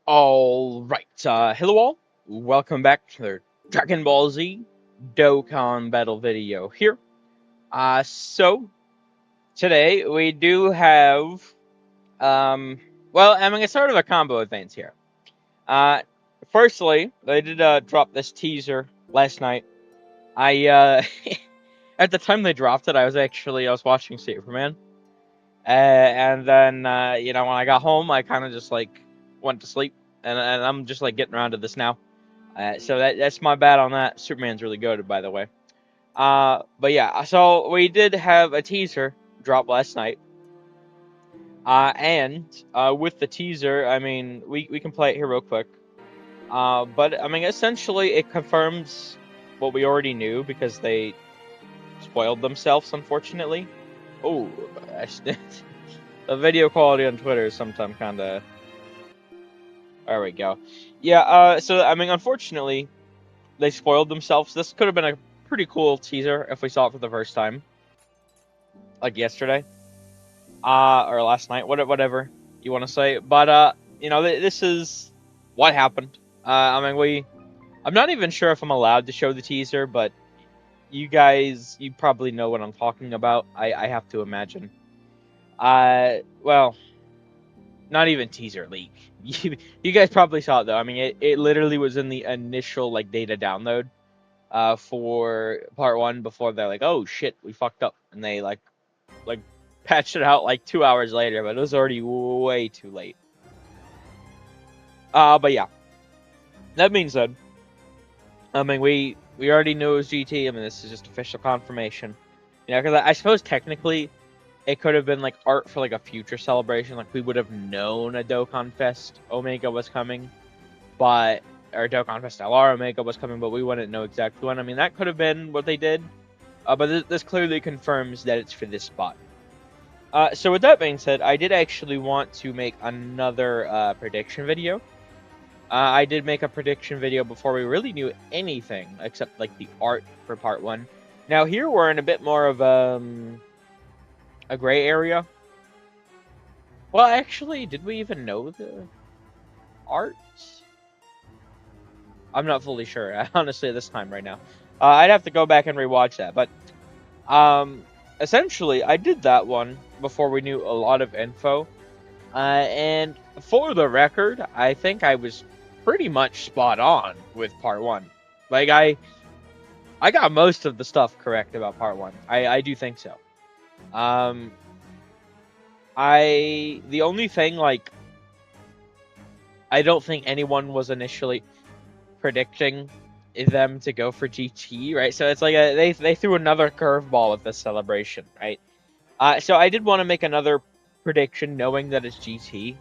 Alright, hello all. Welcome back to the Dragon Ball Z Dokkan battle video here. So today we do have, it's sort of a combo of things here. Firstly, they did, drop this teaser last night. At the time they dropped it, I was watching Superman. And then, when I got home, I kind of just, went to sleep. And I'm just, getting around to this now. So that's my bad on that. Superman's really good, by the way. But yeah, so we did have a teaser drop last night. With the teaser, we can play it here real quick. But essentially it confirms what we already knew because they spoiled themselves, unfortunately. Oh, the video quality on Twitter is sometimes kind of. There we go. Yeah. Unfortunately, they spoiled themselves. This could have been a pretty cool teaser if we saw it for the first time, like yesterday, or last night, whatever you want to say. But this is what happened. I'm not even sure if I'm allowed to show the teaser, but you probably know what I'm talking about. I have to imagine. Well, not even teaser leak. You guys probably saw it though. It literally was in the initial data download. For part one before they're like, oh shit, we fucked up, and they like patched it out 2 hours later, but it was already way too late. But yeah, that being said, we already knew it was GT. This is just official confirmation. Because I suppose technically it could have been art for a future celebration. We would have known a Dokkan Fest Omega was coming, or Dokkan Fest LR Omega was coming, but we wouldn't know exactly when. That could have been what they did. But this clearly confirms that it's for this spot. So with that being said, I did actually want to make another prediction video. I did make a prediction video before we really knew anything except the art for part one. Now here we're in a bit more of a gray area. Well, actually, did we even know the art? I'm not fully sure, honestly, this time right now. I'd have to go back and rewatch that, but essentially, I did that one before we knew a lot of info. And for the record, I think I was pretty much spot on with part one. I got most of the stuff correct about part one. I do think so. The only thing I don't think anyone was initially predicting them to go for GT, right? So it's they threw another curveball at this celebration, right? So I did want to make another prediction knowing that it's GT.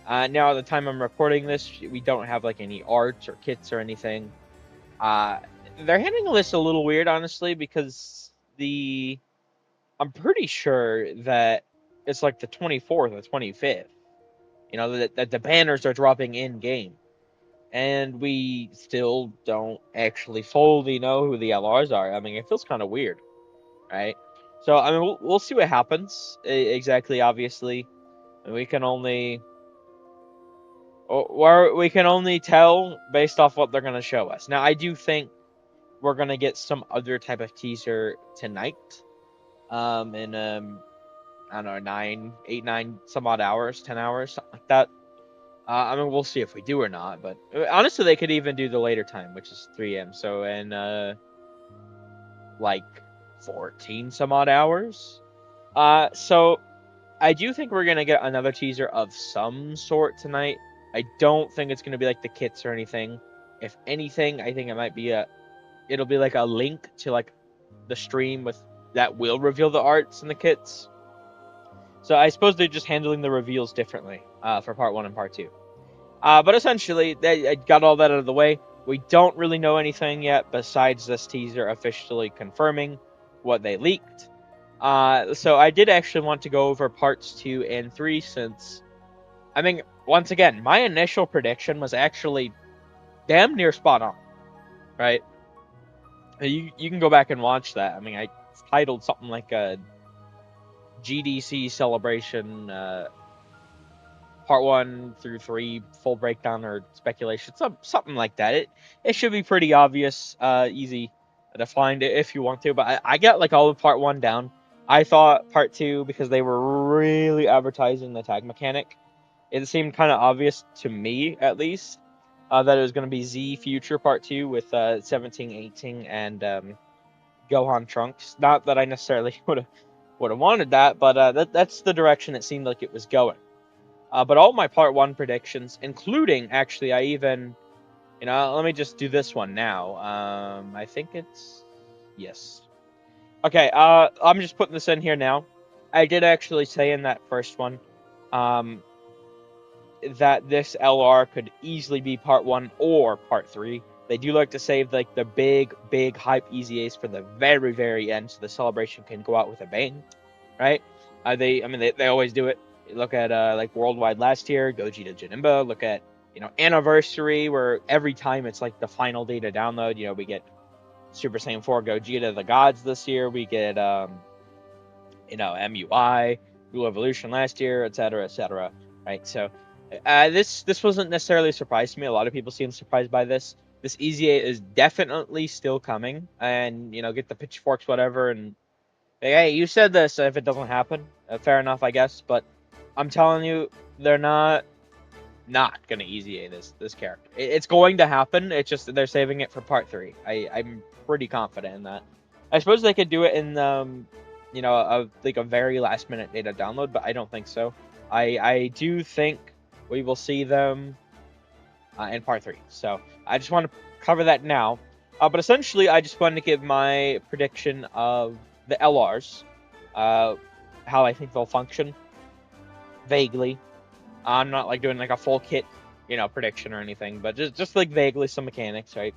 Now at the time I'm recording this, we don't have any arts or kits or anything. They're handling this a little weird, honestly, because I'm pretty sure that it's the 24th or 25th. That the banners are dropping in game. And we still don't actually fully know who the LRs are. It feels kind of weird, right? So, we'll see what happens. Exactly, obviously. We can only tell based off what they're going to show us. Now, I do think we're going to get some other type of teaser tonight. In I don't know, 9 some odd hours, 10 hours, something like that. We'll see if we do or not, but honestly, they could even do the later time, which is 3 a.m. So in 14 some odd hours. So I do think we're gonna get another teaser of some sort tonight. I don't think it's gonna be the kits or anything. If anything, I think it'll be a link to the stream that will reveal the arts and the kits. So I suppose they're just handling the reveals differently for part one and part two. But essentially, they got all that out of the way. We don't really know anything yet besides this teaser officially confirming what they leaked. So I did actually want to go over parts 2 and 3 since, once again, my initial prediction was actually damn near spot on, right? You can go back and watch that. I titled something like a GDC celebration part 1 through 3 full breakdown or speculation, something like that. It should be pretty obvious, easy to find it if you want to. But I got like all of part 1 down. I thought part 2, because they were really advertising the tag mechanic, it seemed kind of obvious to me, at least, that it was going to be Z Future Part 2 with 17, 18, and Gohan Trunks. Not that I necessarily would have wanted that, but that's the direction it seemed like it was going. But all my Part 1 predictions, including, actually, I even, let me just do this one now. I think it's, yes. Okay, I'm just putting this in here now. I did actually say in that first one, that this LR could easily be part 1 or part 3. They do like to save like the big hype EZAs for the very, very end, so the celebration can go out with a bang, right? They always do it. Look at like Worldwide last year, Gogeta Janemba. Look at Anniversary, where every time it's like the final day to download. We get Super Saiyan 4 Gogeta the Gods this year. We get MUI, Blue Evolution last year, etc., right? So this wasn't necessarily a surprise to me. A lot of people seem surprised by this. This EZA is definitely still coming, and get the pitchforks, whatever, and hey, you said this. If it doesn't happen, fair enough, I guess. But I'm telling you, they're not gonna EZA this character. It's going to happen. It's just they're saving it for part 3. I'm pretty confident in that. I suppose they could do it in like a very last minute data download, but I don't think so. I do think we will see them in part 3. So I just want to cover that now. But essentially, I just wanted to give my prediction of the LRs, how I think they'll function, vaguely. I'm not like doing like a full kit, prediction or anything, but just like vaguely some mechanics, right?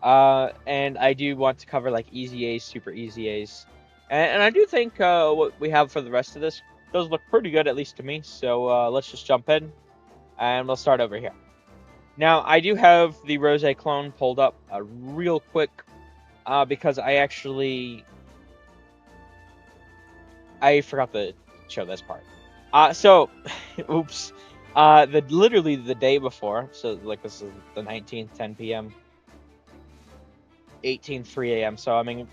And I do want to cover like EZAs, super EZAs, and I do think what we have for the rest of this does look pretty good, at least to me. So let's just jump in, and we'll start over here. Now I do have the Rose clone pulled up real quick, because I forgot to show this part. So, oops. Literally the day before, so like this is the 19th, 10 p.m., 18th, 3 a.m. So I mean,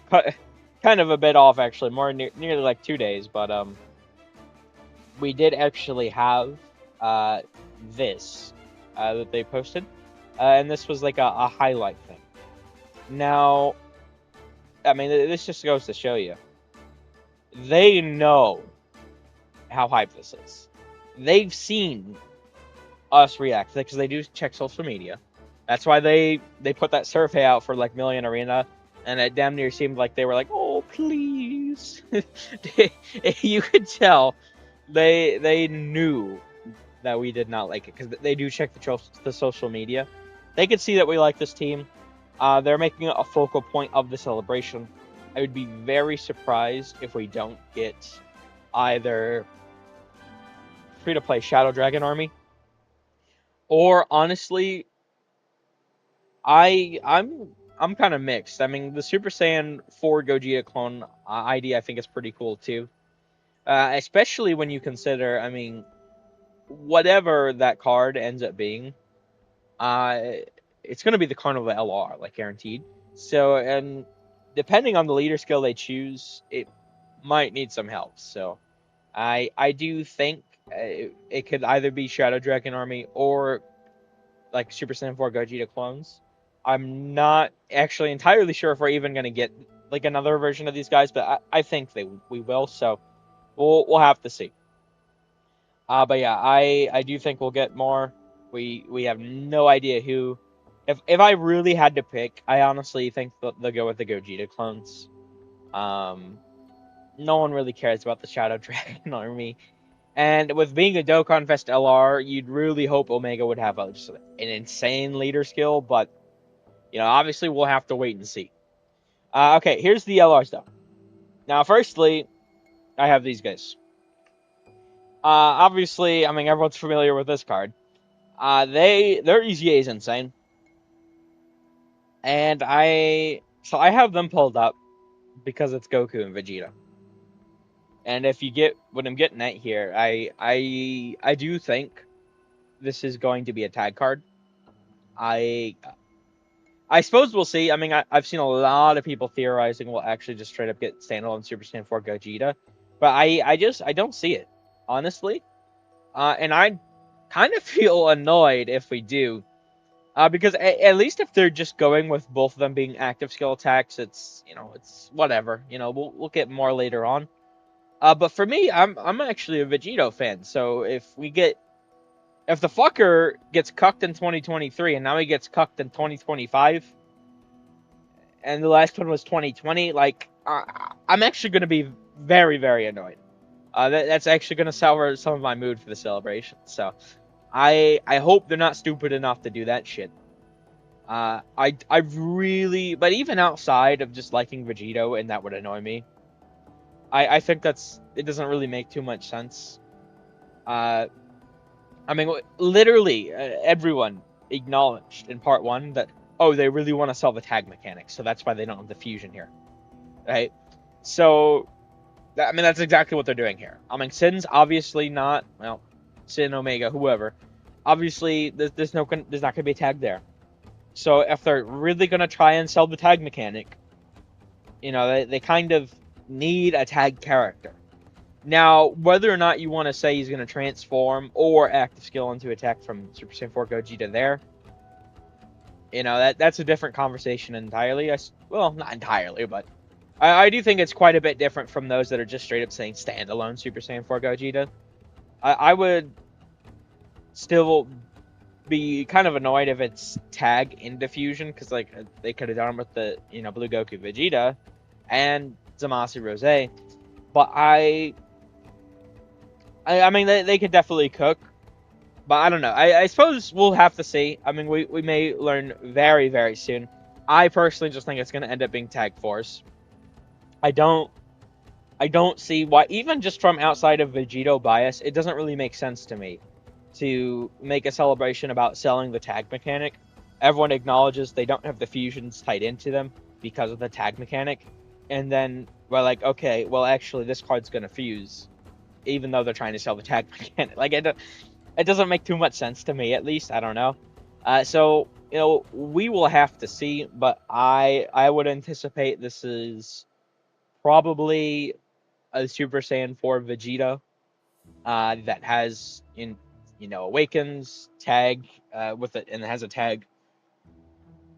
kind of a bit off actually, more nearly like 2 days. But we did actually have this that they posted, and this was like a highlight thing. Now, I mean, this just goes to show you, they know how hype this is. They've seen us react, because they do check social media. That's why they put that survey out for like Million Arena, and it damn near seemed like they were like, "Oh, please." You could tell they knew that we did not like it, because they do check the social media. They could see that we like this team. They're making it a focal point of the celebration. I would be very surprised if we don't get either free-to-play Shadow Dragon Army, or honestly, I'm kind of mixed. I mean, the Super Saiyan 4 Gogeta clone ID I think is pretty cool too, especially when you consider, I mean, whatever that card ends up being, it's going to be the Carnival LR, like guaranteed. So, and depending on the leader skill they choose, it might need some help. So, I do think it could either be Shadow Dragon Army or like Super Saiyan 4 Gogeta clones. I'm not actually entirely sure if we're even going to get like another version of these guys, but I think we will. So we'll have to see. But yeah, I do think we'll get more. We have no idea who. If I really had to pick, I honestly think they'll go with the Gogeta clones. No one really cares about the Shadow Dragon Army. And with being a Dokkan Fest LR, you'd really hope Omega would have just an insane leader skill, but obviously we'll have to wait and see. Okay, here's the LRs though. Now, firstly, I have these guys. Obviously, I mean, everyone's familiar with this card. Their EZA is insane, and I have them pulled up because it's Goku and Vegeta. And if you get what I'm getting at here, I do think this is going to be a tag card. I suppose we'll see. I mean, I've seen a lot of people theorizing we'll actually just straight up get standalone Super Saiyan 4 Gogeta, but I don't see it, honestly. And I kind of feel annoyed if we do, because at least if they're just going with both of them being active skill attacks, it's whatever. We'll get more later on. But for me, I'm actually a Vegito fan, so if the fucker gets cucked in 2023 and now he gets cucked in 2025, and the last one was 2020, like I'm actually going to be very, very annoyed. That's actually going to sour some of my mood for the celebration. So I hope they're not stupid enough to do that shit. I really, but even outside of just liking Vegito, and that would annoy me, I think it doesn't really make too much sense. I mean, literally everyone acknowledged in part one that, oh, they really want to sell the tag mechanics, so that's why they don't have the fusion here, right? So, I mean, that's exactly what they're doing here. I mean, Sin's obviously not, well, Sin, Omega, whoever, obviously there's not going to be a tag there. So if they're really going to try and sell the tag mechanic, they kind of need a tag character. Now, whether or not you want to say he's going to transform or active skill into attack from Super Saiyan 4 Gogeta there, that's a different conversation entirely. Well, not entirely, but I do think it's quite a bit different from those that are just straight up saying standalone Super Saiyan 4 Gogeta. I would still be kind of annoyed if it's tag into fusion, because like they could have done it with the Blue Goku Vegeta and Zamasu Rose, but I mean they could definitely cook, but I don't know. I suppose we'll have to see. I mean we may learn very, very soon. I personally just think it's going to end up being tag force. I don't see why, even just from outside of Vegito bias, it doesn't really make sense to me to make a celebration about selling the tag mechanic. Everyone acknowledges they don't have the fusions tied into them because of the tag mechanic, and then we're like, okay, well actually this card's gonna fuse, even though they're trying to sell the tag mechanic. Like it doesn't make too much sense to me, at least. I don't know. So we will have to see, but I would anticipate this is probably a Super Saiyan 4 Vegeta that has awakens tag with it, and it has a tag.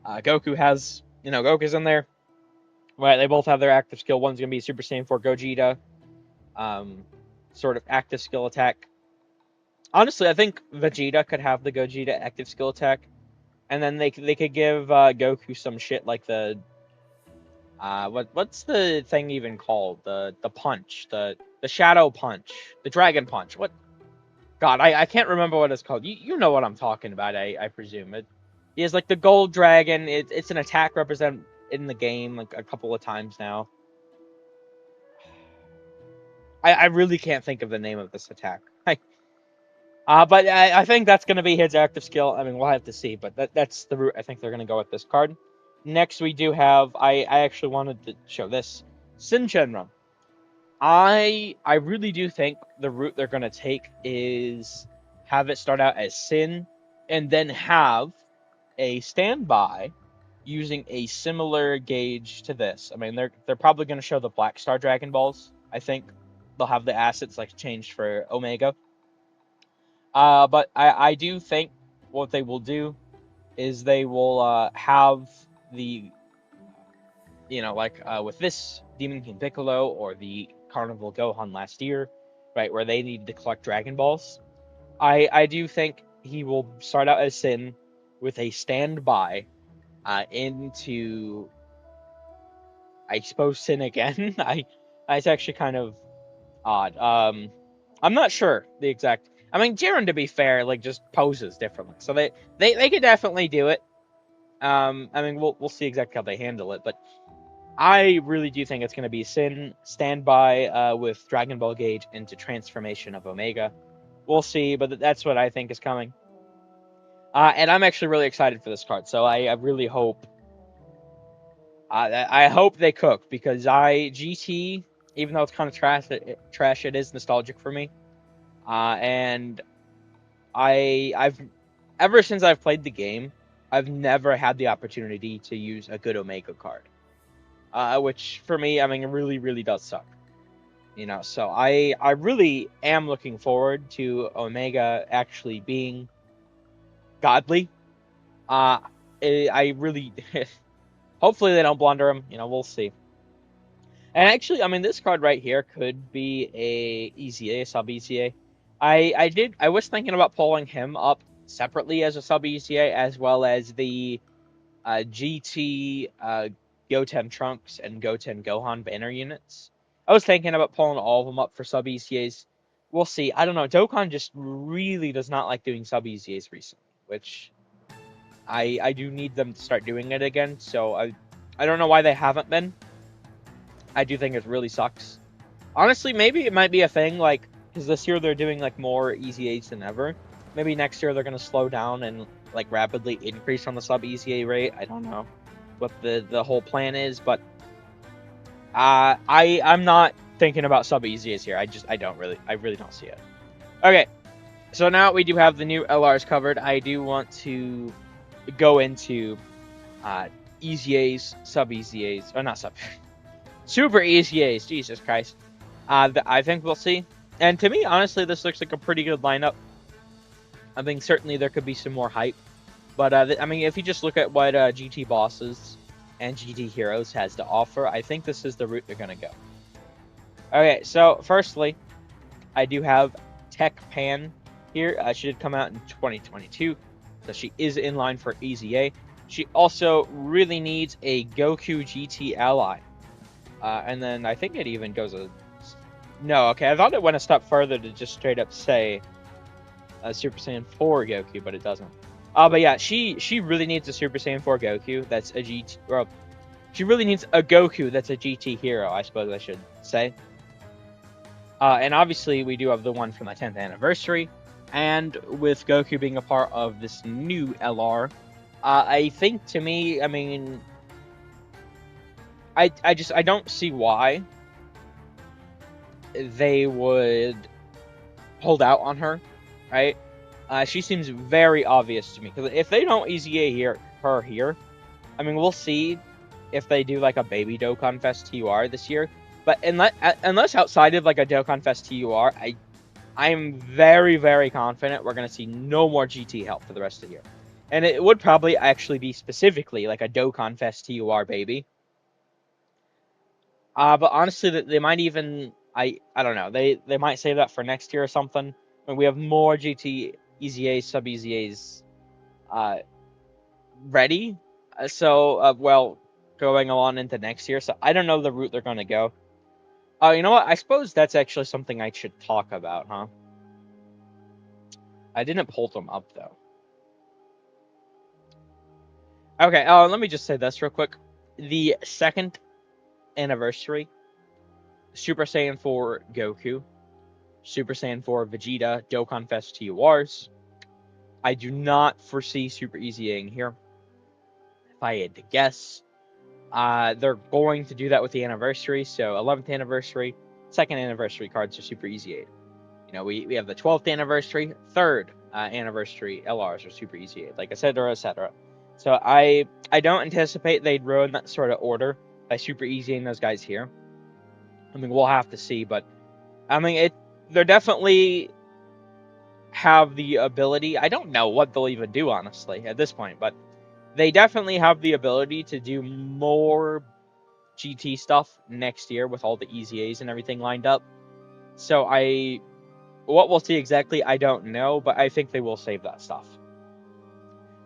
Goku's in there. Right, they both have their active skill. One's gonna be Super Saiyan 4 Gogeta, sort of active skill attack. Honestly, I think Vegeta could have the Gogeta active skill attack, and then they could give Goku some shit like the what's the thing even called, the punch, the shadow punch, the dragon punch. What? God, I can't remember what it's called. You know what I'm talking about, I presume. He has like the gold dragon. It's an attack represent in the game like a couple of times now. I really can't think of the name of this attack. But I think that's going to be his active skill. I mean, we'll have to see, but that's the route I think they're going to go with this card. Next, we do have, I actually wanted to show this, Sin Shenron. I really do think the route they're going to take is have it start out as Sin, and then have a standby using a similar gauge to this. I mean, they're probably going to show the Black Star Dragon Balls. I think they'll have the assets like changed for Omega. But I do think what they will do is they will have the with this Demon King Piccolo or the Carnival Gohan last year, right, where they needed to collect Dragon Balls. I do think he will start out as Sin with a standby into, I suppose, Sin again. It's actually kind of odd. I'm not sure the exact. I mean, Jiren, to be fair, like just poses differently, so they could definitely do it. I mean, we'll see exactly how they handle it, but I really do think it's going to be Sin standby with Dragon Ball Gauge into transformation of Omega. We'll see, but that's what I think is coming. And I'm actually really excited for this card, so I really hope. I hope they cook, because GT, even though it's kind of trash, it is nostalgic for me. And I've ever since I've played the game, I've never had the opportunity to use a good Omega card. Which for me, I mean, it really, really does suck. So I really am looking forward to Omega actually being godly. Uh, I really, hopefully they don't blunder him. We'll see. And actually, I mean, this card right here could be a EZA, sub EZA. I was thinking about pulling him up separately as a sub EZA, as well as the GT Goten Trunks and Goten Gohan banner units. I was thinking about pulling all of them up for sub EZAs. We'll see. I don't know. Dokkan just really does not like doing sub EZAs recently, which I do need them to start doing it again. So I don't know why they haven't been. I do think it really sucks. Honestly, maybe it might be a thing, like, because this year they're doing, like, more EZAs than ever. Maybe next year they're going to slow down and, like, rapidly increase on the sub-EZA rate. I don't know what the whole plan is, but I'm not thinking about sub-EZAs here. I really don't see it. Okay, so now we do have the new LRs covered. I do want to go into EZAs, sub-EZAs, or not sub, super EZAs, Jesus Christ. I think we'll see. And to me, honestly, this looks like a pretty good lineup. I think certainly there could be some more hype. But, I mean, if you just look at what GT Bosses and GT Heroes has to offer, I think this is the route they're going to go. Okay, so firstly, I do have Tech Pan here. She did come out in 2022, so she is in line for EZA. She also really needs a Goku GT ally. And then I think it even goes a... No, okay, I thought it went a step further to just straight up say Super Saiyan 4 Goku, but it doesn't. But yeah, she really needs a Super Saiyan 4 Goku that's a GT... Well, she really needs a Goku that's a GT hero, I suppose I should say. And obviously, we do have the one from the 10th anniversary. And with Goku being a part of this new LR, I think, to me, I mean... I don't see why they would hold out on her, right? She seems very obvious to me, because if they don't EZA her here, I mean, we'll see if they do like a baby Dokkan Fest TUR this year. But unless outside of like a Dokkan Fest TUR, I'm very, very confident we're going to see no more GT help for the rest of the year. And it would probably actually be specifically like a Dokkan Fest TUR baby. But honestly, they might even... I don't know. They might save that for next year or something. When we have more GT EZAs, sub EZAs ready. Well, going on into next year. So I don't know the route they're going to go. You know what? I suppose that's actually something I should talk about, huh? I didn't pull them up, though. Okay, let me just say this real quick. The 2nd anniversary, Super Saiyan 4 Goku, Super Saiyan 4 Vegeta, Dokkan Fest TURs. I do not foresee Super EZAing here. If I had to guess, they're going to do that with the anniversary. So 11th anniversary, 2nd anniversary cards are Super EZA'd. We have the 12th anniversary, 3rd anniversary LRs are Super EZA'd, like etc. etc. So I don't anticipate they'd ruin that sort of order by Super EZAing those guys here. I mean, we'll have to see, but I mean, they're definitely have the ability. I don't know what they'll even do, honestly, at this point, but they definitely have the ability to do more GT stuff next year with all the EZAs and everything lined up. So what we'll see exactly, I don't know, but I think they will save that stuff.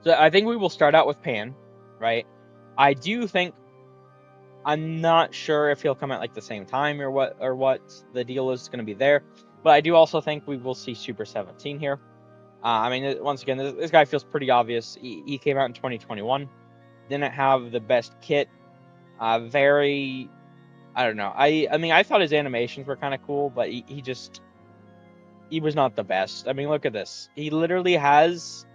So I think we will start out with Pan, right? I do think... I'm not sure if he'll come at like the same time or what the deal is going to be there, but I do also think we will see Super 17 here. I mean, once again, this guy feels pretty obvious. He came out in 2021, didn't have the best kit. Very, I don't know. I mean, I thought his animations were kind of cool, but he was not the best. I mean, look at this. He literally has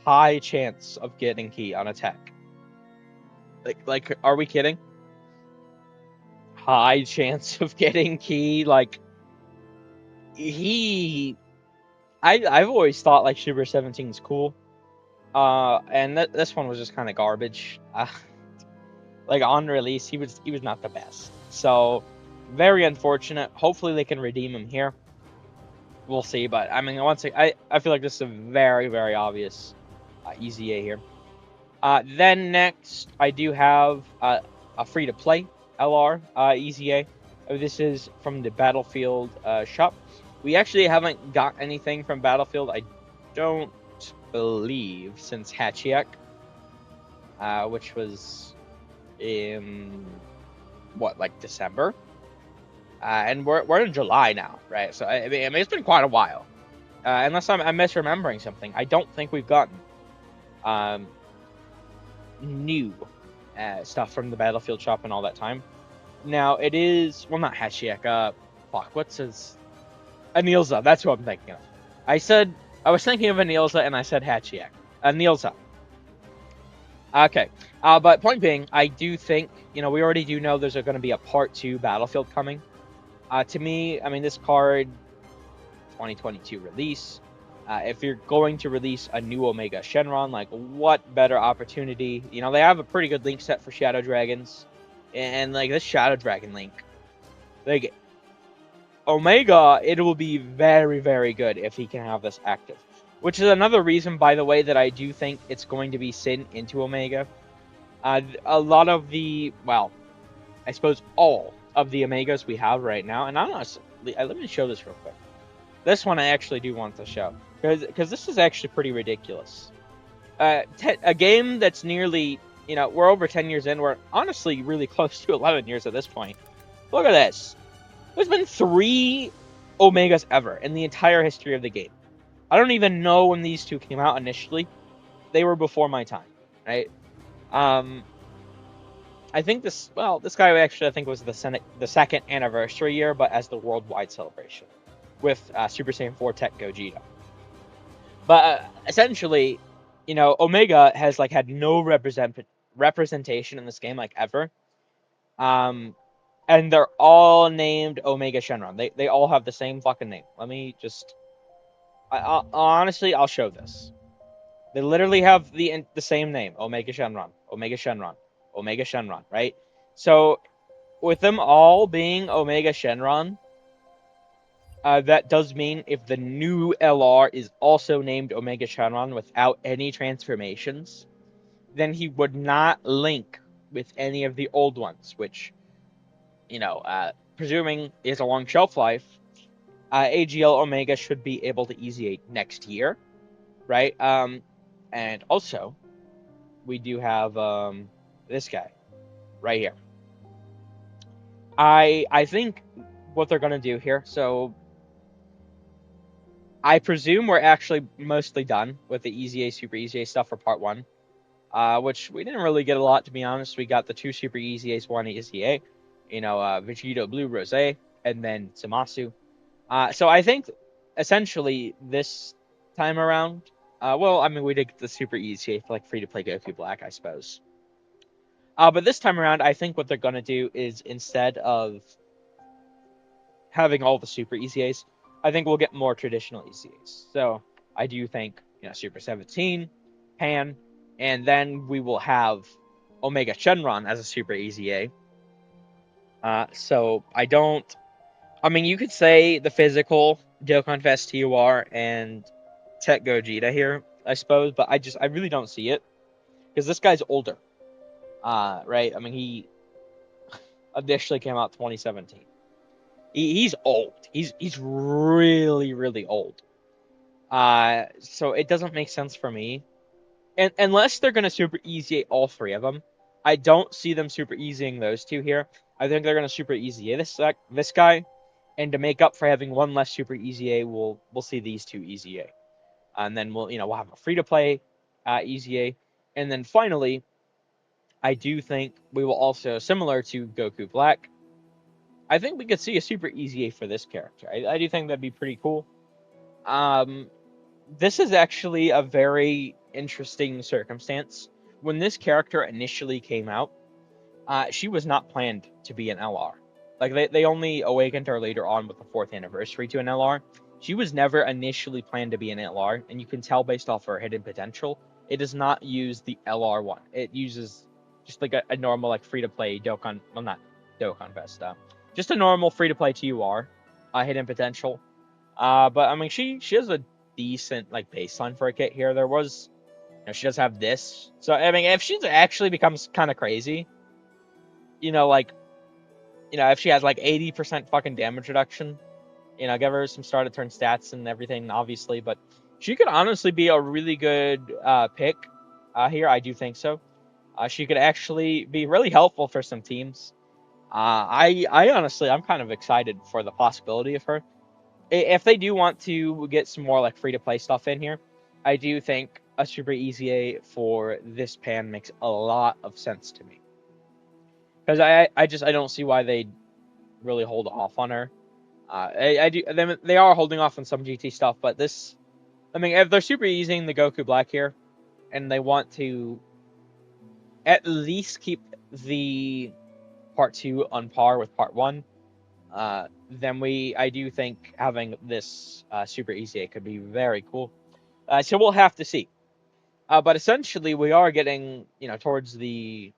high chance of getting key on attack. Like, are we kidding? High chance of getting key. Like, he I've always thought like Super 17 is cool. And this one was just kind of garbage. Like on release, he was not the best. So very unfortunate. Hopefully they can redeem him here. We'll see. But I mean, once I feel like this is a very very obvious EZA here. Then next I do have a free to play LR EZA. This is from the Battlefield shop. We actually haven't got anything from Battlefield. I don't believe since Hatchiak, which was in what, like December, and we're in July now, right? So I mean it's been quite a while. Unless I'm misremembering something, I don't think we've gotten new stuff from the Battlefield shop in all that time. Now it is, well, not Hashiek. Fuck, what's his? Anilza. That's who I'm thinking of. I was thinking of Anilza and I said Hatchiek. Anilza. Okay. But point being, I do think, we already do know there's going to be a part 2 Battlefield coming. To me, I mean, this card, 2022 release. If you're going to release a new Omega Shenron, like, what better opportunity? They have a pretty good link set for Shadow Dragons. And, like, this Shadow Dragon link, like, Omega, it will be very, very good if he can have this active. Which is another reason, by the way, that I do think it's going to be Sin into Omega. A lot of the, well, I suppose all of the Omegas we have right now, and honestly, let me show this real quick. This one I actually do want to show, because this is actually pretty ridiculous. A game that's nearly, we're over 10 years in, we're honestly really close to 11 years at this point. Look at this. There's been 3 Omegas ever in the entire history of the game. I don't even know when these two came out initially. They were before my time, right? I think this guy actually, I think, was the second anniversary year, but as the worldwide celebration with Super Saiyan 4 Tech Gogeta. But essentially, Omega has like had no representation in this game, like, ever. And they're all named Omega Shenron. They all have the same fucking name. Let me just, honestly, I'll show this. They literally have the same name, Omega Shenron, Omega Shenron, Omega Shenron, right? So with them all being Omega Shenron, that does mean if the new LR is also named Omega Shenron without any transformations, then he would not link with any of the old ones, which, presuming is a long shelf life, AGL Omega should be able to EZA next year, right? And also, we do have this guy right here. I think what they're gonna do here, so I presume we're actually mostly done with the EZA, Super EZA stuff for part 1, which we didn't really get a lot, to be honest. We got the 2 Super EZAs, 1 EZA, Vegeta Blue Rose, and then Zamasu. So I think essentially this time around, we did get the Super EZA for like free-to-play Goku Black, I suppose. But this time around, I think what they're gonna do is, instead of having all the Super EZAs, I think we'll get more traditional EZAs. So I do think, Super 17, Pan, and then we will have Omega Shenron as a Super EZA. So you could say the physical Dokkan Fest TUR and Tech Gogeta here, I suppose, but I really don't see it, because this guy's older, right? I mean, he initially came out 2017. He's old. He's really, really old. So it doesn't make sense for me, and unless they're gonna Super EZA all 3 of them. I don't see them Super EZAing those 2 here. I think they're gonna Super EZA this guy, and to make up for having 1 less Super EZA, we'll see these 2 EZA, and then we'll have a free to play EZA, and then finally, I do think we will also, similar to Goku Black, I think we could see a Super EZA for this character. I do think that'd be pretty cool. This is actually a very interesting circumstance. When this character initially came out, she was not planned to be an LR. Like, they only awakened her later on with the 4th anniversary to an LR. she was never initially planned to be an LR, and you can tell based off her hidden potential. It does not use the LR one. It uses just like a normal like free to play Dokkan, well not Dokkan Fest, just a normal free to play TUR, hidden potential. But I mean she has a decent like baseline for a kit here. There was, she does have this. So I mean if she actually becomes kind of crazy, like if she has like 80% fucking damage reduction, give her some start of turn stats and everything, obviously, but she could honestly be a really good pick here. I do think so. She could actually be really helpful for some teams. I honestly, I'm kind of excited for the possibility of her. If they do want to get some more like free to play stuff in here, I do think a super EZA for this pan makes a lot of sense to me. Because I don't see why they really hold off on her. I do. They are holding off on some GT stuff, but this, I mean, if they're super using the Goku Black here, and they want to at least keep the part 2 on par with part 1, then I do think having this super EZA could be very cool. So we'll have to see. But essentially, we are getting towards the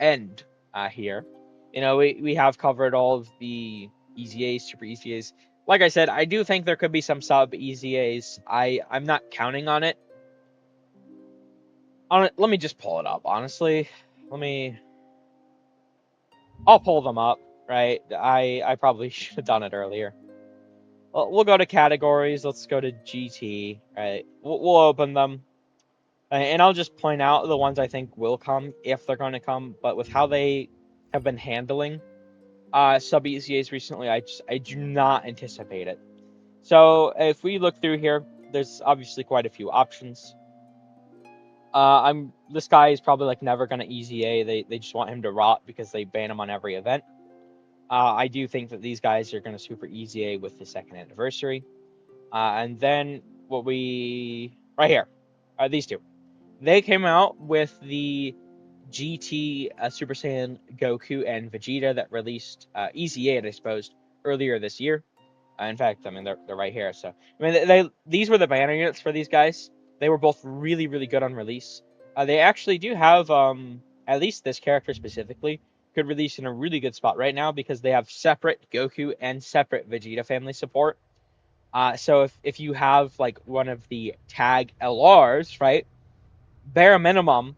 end here. We have covered all of the EZAs, super EZAs. Like I said, I do think there could be some sub EZAs. I'm not counting on it. Let me just pull it up. Honestly, I'll pull them up. Right? I probably should have done it earlier. Well, we'll go to categories. Let's go to GT. Right? We'll open them. And I'll just point out the ones I think will come if they're going to come. But with how they have been handling sub EZAs recently, I do not anticipate it. So if we look through here, there's obviously quite a few options. This guy is probably like never gonna EZA. They just want him to rot because they ban him on every event. I do think that these guys are gonna super EZA with the second anniversary. And then right here, these two, they came out with the GT Super Saiyan Goku and Vegeta that released EZA, I suppose, earlier this year. In fact, I mean they're right here. So I mean these were the banner units for these guys. They were both really really good on release. They actually do have at least this character specifically could release in a really good spot right now because they have separate Goku and separate Vegeta family support. So if you have like one of the tag LRs, right, bare minimum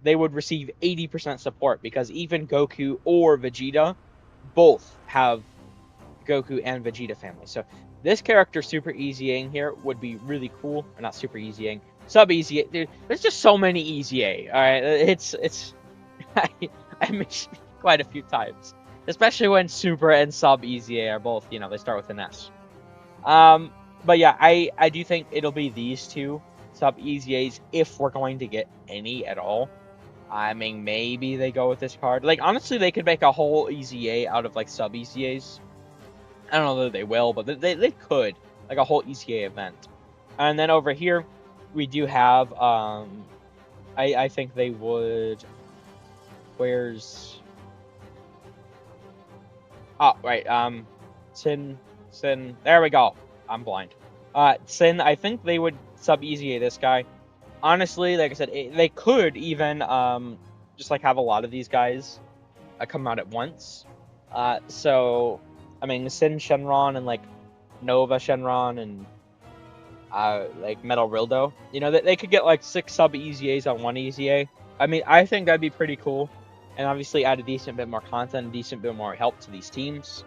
they would receive 80% support because even Goku or Vegeta both have Goku and Vegeta family. So this character super EZAing here would be really cool. Or not super EZAing, sub EZA. Dude, there's just so many EZA. All right, it's I missed quite a few times, especially when super and sub EZA are both they start with an S. But yeah, I do think it'll be these two sub EZAs if we're going to get any at all. I mean, maybe they go with this card. Like, honestly, they could make a whole EZA out of, like, sub-EZAs. I don't know that they will, but they could. Like, a whole EZA event. And then over here, we do have, I think they would... Where's... Oh, right, Sin... There we go. I'm blind. Sin, I think they would sub-EZA this guy. Honestly, like I said, they could even just like have a lot of these guys come out at once. So I mean, Sin Shenron and like Nova Shenron and like Metal Rildo, they could get like 6 sub EZAs on one EZA. I mean, I think that'd be pretty cool, and obviously add a decent bit more content, a decent bit more help to these teams.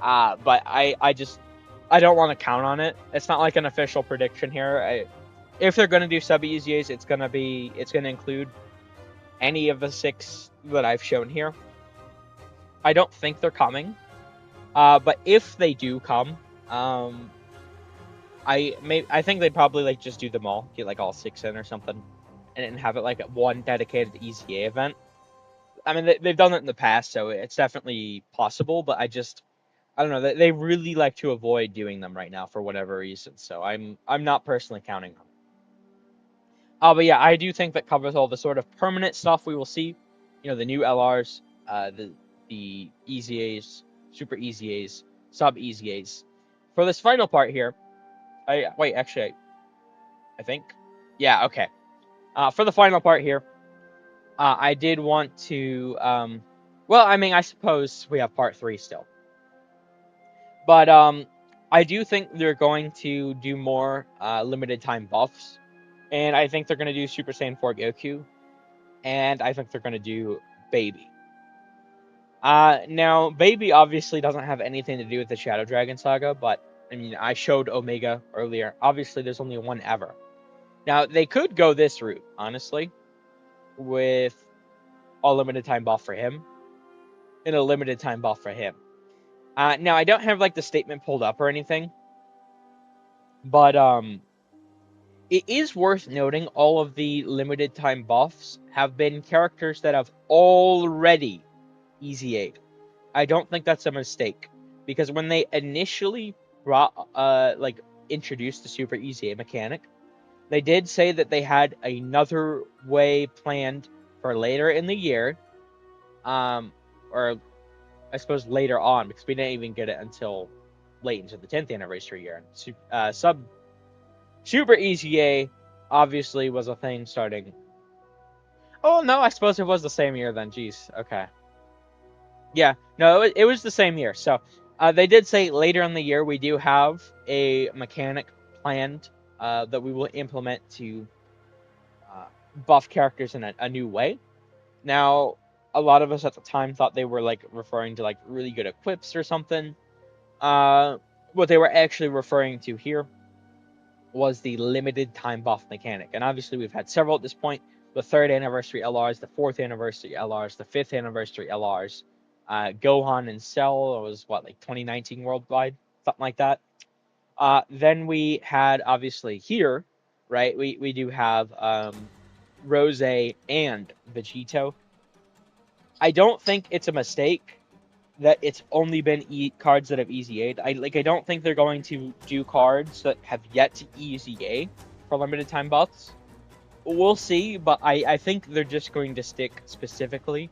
But I don't want to count on it. It's not like an official prediction here. If they're going to do sub EZAs, it's going to include any of the 6 that I've shown here. I don't think they're coming. But if they do come, I think they'd probably like just do them all, get like all 6 in or something, and then have it like one dedicated EZA event. I mean, they've done it in the past, so it's definitely possible, but I don't know. They really like to avoid doing them right now for whatever reason, so I'm not personally counting on it. But yeah, I do think that covers all the sort of permanent stuff we will see. The new LRs, the EZAs, super EZAs, sub EZAs. For this final part here, wait, actually, I think, yeah, okay. For the final part here, I did want to, well, I mean, I suppose we have part 3 still. But I do think they're going to do more limited time buffs, and I think they're going to do Super Saiyan 4 Goku, and I think they're going to do Baby. Now, Baby obviously doesn't have anything to do with the Shadow Dragon saga, but I mean, I showed Omega earlier. Obviously, there's only one ever. Now, they could go this route, honestly, with a limited time buff for him, and a limited time buff for him. Now, I don't have like the statement pulled up or anything, but it is worth noting all of the limited time buffs have been characters that have already EZA'd. I don't think that's a mistake, because when they initially brought introduced the Super EZA mechanic, they did say that they had another way planned for later in the year, or I suppose later on, because we didn't even get it until late into the 10th anniversary year. Super EZA obviously was a thing starting. Oh no, I suppose it was the same year then. Jeez, okay. Yeah, no, it was the same year. So they did say later in the year we do have a mechanic planned that we will implement to buff characters in a new way. Now, a lot of us at the time thought they were like referring to like really good equips or something. What they were actually referring to here was the limited time buff mechanic. And obviously we've had several at this point. The 3rd anniversary LRs, the 4th anniversary LRs, the 5th anniversary LRs. Gohan and Cell was what, like 2019 worldwide? Something like that. Then we had obviously here, right? We do have Rose and Vegito. I don't think it's a mistake that it's only been cards that have EZA'd. I don't think they're going to do cards that have yet to EZA for limited time buffs. We'll see, but I think they're just going to stick specifically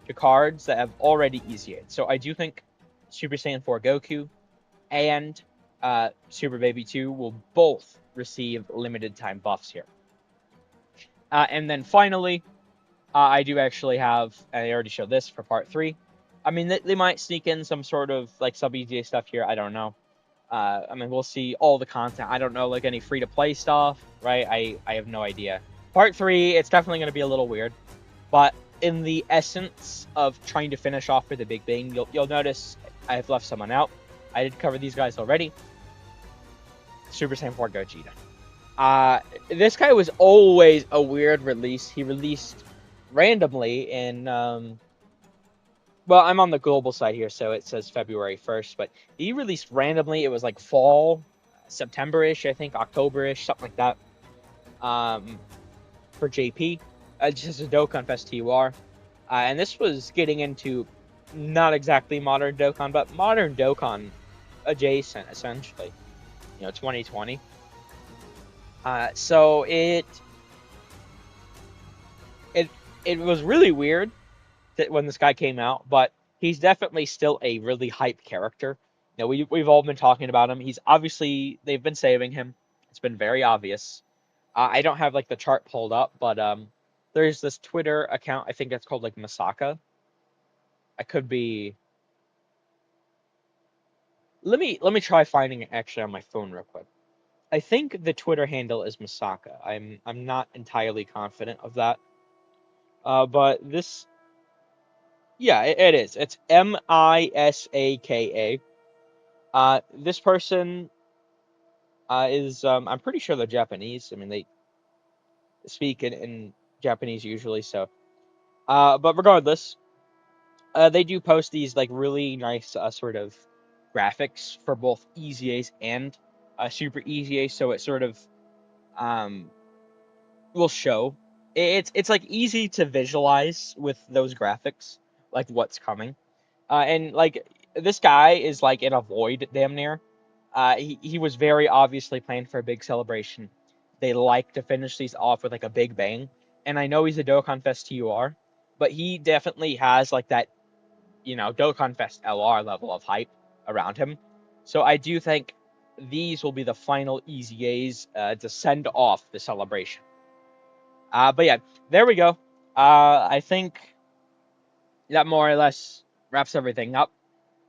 to cards that have already EZA'd. So I do think Super Saiyan 4 Goku and Super Baby 2 will both receive limited time buffs here. And then finally, I do actually have, and I already showed this for part 3. I mean, they might sneak in some sort of like sub EZA stuff here. I don't know. I mean, we'll see all the content. I don't know, like any free to play stuff, right? I have no idea. Part 3, it's definitely going to be a little weird, but in the essence of trying to finish off for the Big Bang, you'll notice I have left someone out. I did cover these guys already. Super Saiyan 4 Gogeta. This guy was always a weird release. He released randomly in well, I'm on the global side here, so it says February 1st, but he released randomly. It was like fall, September-ish, I think, October-ish, something like that, for JP. Just a Dokkan Fest TUR. And this was getting into not exactly modern Dokkan, but modern Dokkan adjacent, essentially. 2020. So it was really weird that when this guy came out, but he's definitely still a really hype character. We've all been talking about him. He's obviously, they've been saving him. It's been very obvious. I don't have like the chart pulled up, but there's this Twitter account. I think it's called like Masaka. I could be. Let me try finding it actually on my phone real quick. I think the Twitter handle is Masaka. I'm not entirely confident of that. But this, yeah, it is. It's Misaka. This person is I'm pretty sure they're Japanese. I mean, they speak in Japanese usually, so. But regardless, they do post these like really nice sort of graphics for both EZAs and Super EZA, so it sort of will show. It's like easy to visualize with those graphics, like what's coming. And like this guy is like in a void damn near. He was very obviously planned for a big celebration. They like to finish these off with like a big bang. And I know he's a Dokkan Fest TUR, but he definitely has like that, Dokkan Fest LR level of hype around him. So I do think these will be the final EZAs to send off the celebration. But yeah, there we go. I think that more or less wraps everything up.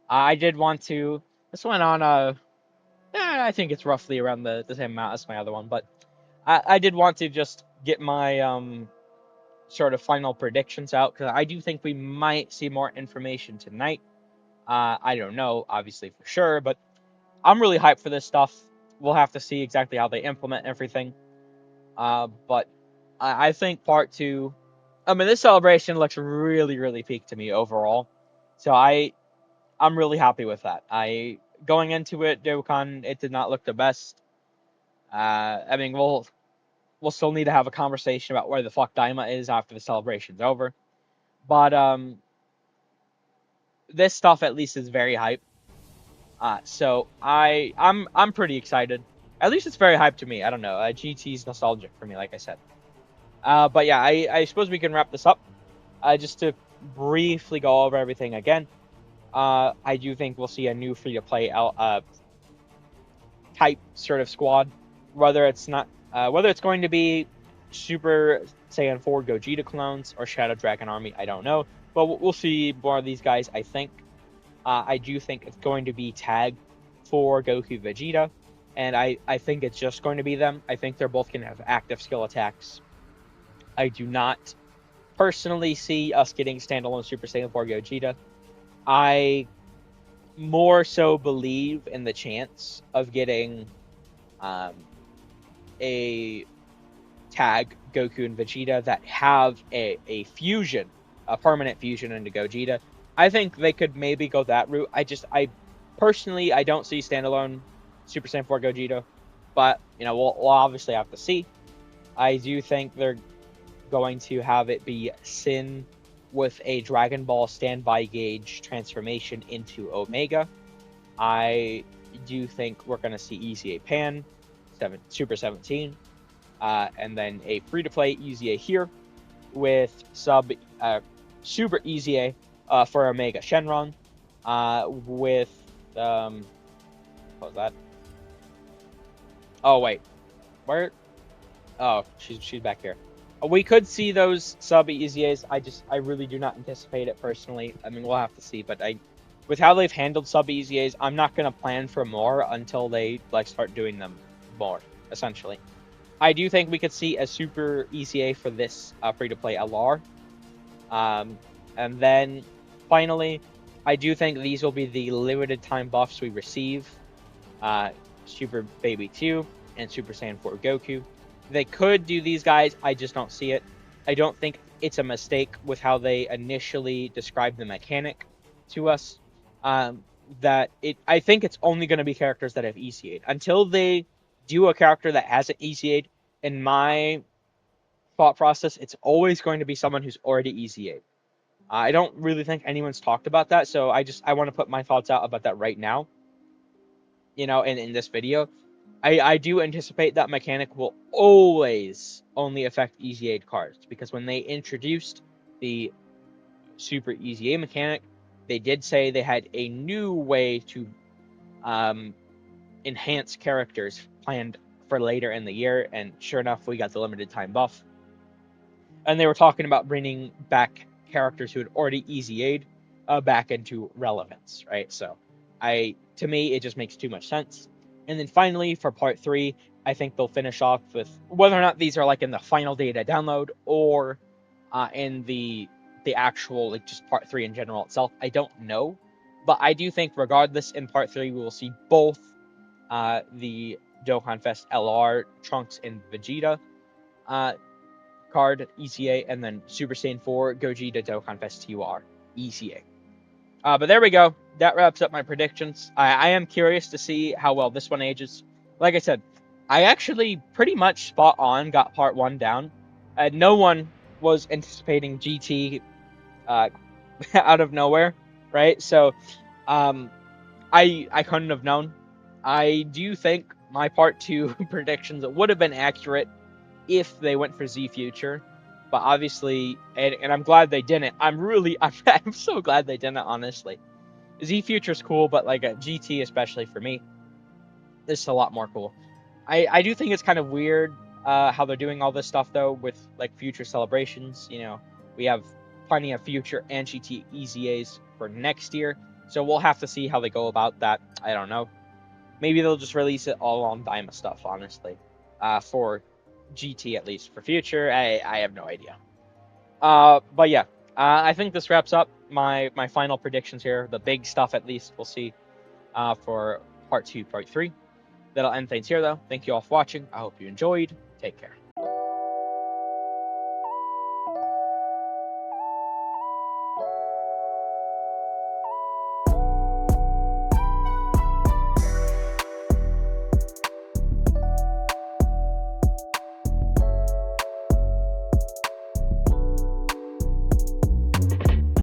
I did want to. This went on. I think it's roughly around the same amount as my other one, but I did want to just get my sort of final predictions out because I do think we might see more information tonight. I don't know, obviously for sure, but I'm really hyped for this stuff. We'll have to see exactly how they implement everything. But I think part two. I mean, this celebration looks really, really peak to me overall. So I'm really happy with that. Going into it, Dokkan, it did not look the best. I mean, we'll still need to have a conversation about where the fuck Daima is after the celebration's over. But this stuff at least is very hype. So I'm pretty excited. At least it's very hype to me. I don't know. GT's nostalgic for me, like I said. But yeah, I suppose we can wrap this up. Just to briefly go over everything again. I do think we'll see a new free-to-play type sort of squad. Whether it's going to be Super Saiyan 4 Gogeta clones or Shadow Dragon Army, I don't know. But we'll see more of these guys, I think. I do think it's going to be tag for Goku Vegeta, and I think it's just going to be them. I think they're both going to have active skill attacks. I do not personally see us getting standalone Super Saiyan 4 Gogeta. I more so believe in the chance of getting a tag Goku and Vegeta that have a fusion, a permanent fusion into Gogeta. I think they could maybe go that route. I personally don't see standalone Super Saiyan 4 Gogeta, but we'll obviously have to see. I do think they're going to have it be Sin with a Dragon Ball standby gauge transformation into Omega. I do think we're going to see EZA Pan, Super 17, and then a free-to-play EZA here with Super EZA for Omega Shenron, with what was that? Oh wait, where? Oh, she's back here. We could see those sub EZAs. I really do not anticipate it personally. I mean, we'll have to see, but with how they've handled sub EZAs, I'm not gonna plan for more until they start doing them more. Essentially, I do think we could see a super EZA for this free-to-play LR. And then finally, I do think these will be the limited time buffs we receive. Super Baby 2 and Super Saiyan 4 Goku. They could do these guys, I just don't see it. I don't think it's a mistake with how they initially described the mechanic to us. I think it's only going to be characters that have ECA'd. Until they do a character that hasn't ECA'd, in my thought process, it's always going to be someone who's already ECA'd. I don't really think anyone's talked about that, so I want to put my thoughts out about that right now. In this video. I do anticipate that mechanic will always only affect EZA cards, because when they introduced the Super EZA mechanic, they did say they had a new way to enhance characters planned for later in the year, and sure enough, we got the limited time buff. And they were talking about bringing back characters who had already EZA'd back into relevance, right? So, to me, it just makes too much sense. And then finally, for part 3, I think they'll finish off with whether or not these are in the final data download or in the actual just part 3 in general itself. I don't know, but I do think regardless, in part 3 we will see both the Dokkan Fest LR Trunks and Vegeta card ECA, and then Super Saiyan 4 Gogeta Dokkan Fest TUR ECA. But there we go. That wraps up my predictions. I am curious to see how well this one ages. Like I said, I actually pretty much spot on got part 1 down. No one was anticipating GT out of nowhere, right? So I couldn't have known. I do think my part 2 predictions would have been accurate if they went for Z Future. But obviously, and I'm glad they didn't. I'm so glad they didn't, honestly. Z Future's cool, but a GT, especially for me, this is a lot more cool. I do think it's kind of weird how they're doing all this stuff though with like future celebrations. You know, we have plenty of future NGT EZAs for next year, so we'll have to see how they go about that. I don't know. Maybe they'll just release it all on Dyma stuff, honestly. For GT at least. For future, I have no idea. But yeah, I think this wraps up my final predictions here. The big stuff, at least, we'll see for part 2, part 3. That'll end things here, though. Thank you all for watching. I hope you enjoyed. Take care.